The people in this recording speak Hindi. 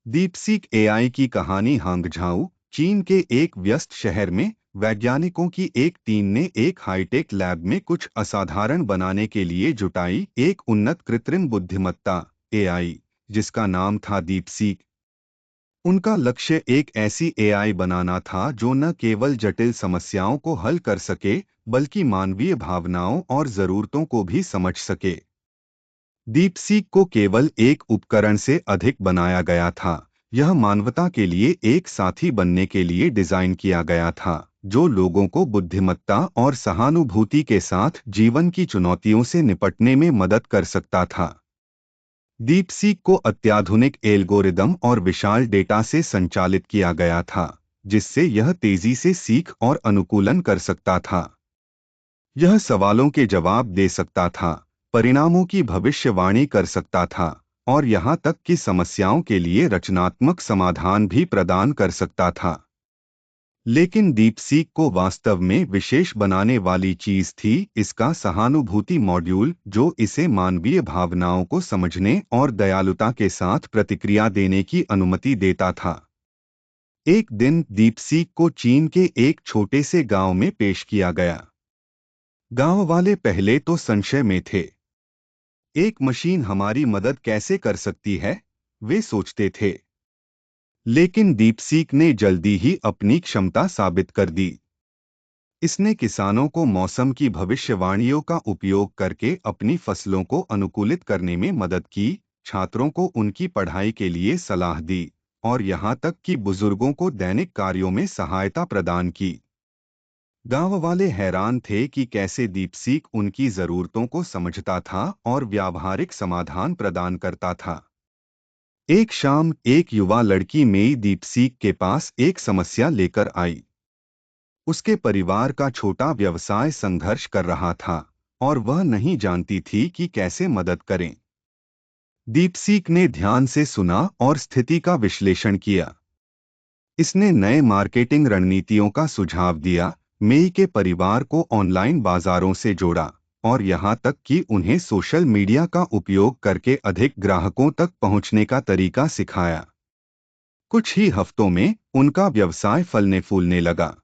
डीपसीक एआई की कहानी हांगझाऊ, चीन के एक व्यस्त शहर में वैज्ञानिकों की एक टीम ने एक हाईटेक लैब में कुछ असाधारण बनाने के लिए जुटाई एक उन्नत कृत्रिम बुद्धिमत्ता एआई, जिसका नाम था डीपसीक। उनका लक्ष्य एक ऐसी एआई बनाना था जो न केवल जटिल समस्याओं को हल कर सके, बल्कि मानवीय भावनाओं और जरूरतों को भी समझ सके। डीपसीक को केवल एक उपकरण से अधिक बनाया गया था। यह मानवता के लिए एक साथी बनने के लिए डिजाइन किया गया था, जो लोगों को बुद्धिमत्ता और सहानुभूति के साथ जीवन की चुनौतियों से निपटने में मदद कर सकता था। डीपसीक को अत्याधुनिक एल्गोरिदम और विशाल डेटा से संचालित किया गया था, जिससे यह तेजी से सीख और अनुकूलन कर सकता था। यह सवालों के जवाब दे सकता था, परिणामों की भविष्यवाणी कर सकता था, और यहाँ तक कि समस्याओं के लिए रचनात्मक समाधान भी प्रदान कर सकता था। लेकिन डीपसीक को वास्तव में विशेष बनाने वाली चीज थी इसका सहानुभूति मॉड्यूल, जो इसे मानवीय भावनाओं को समझने और दयालुता के साथ प्रतिक्रिया देने की अनुमति देता था। एक दिन डीपसीक को चीन के एक छोटे से गांव में पेश किया गया। गांव वाले पहले तो संशय में थे। एक मशीन हमारी मदद कैसे कर सकती है, वे सोचते थे। लेकिन डीपसीक ने जल्दी ही अपनी क्षमता साबित कर दी। इसने किसानों को मौसम की भविष्यवाणियों का उपयोग करके अपनी फसलों को अनुकूलित करने में मदद की, छात्रों को उनकी पढ़ाई के लिए सलाह दी, और यहाँ तक कि बुजुर्गों को दैनिक कार्यों में सहायता प्रदान की। गांव वाले हैरान थे कि कैसे डीपसीक उनकी जरूरतों को समझता था और व्यावहारिक समाधान प्रदान करता था। एक शाम एक युवा लड़की मेई डीपसीक के पास एक समस्या लेकर आई। उसके परिवार का छोटा व्यवसाय संघर्ष कर रहा था, और वह नहीं जानती थी कि कैसे मदद करें। डीपसीक ने ध्यान से सुना और स्थिति का विश्लेषण किया। इसने नए मार्केटिंग रणनीतियों का सुझाव दिया, मेई के परिवार को ऑनलाइन बाजारों से जोड़ा, और यहाँ तक कि उन्हें सोशल मीडिया का उपयोग करके अधिक ग्राहकों तक पहुँचने का तरीका सिखाया। कुछ ही हफ्तों में उनका व्यवसाय फलने फूलने लगा।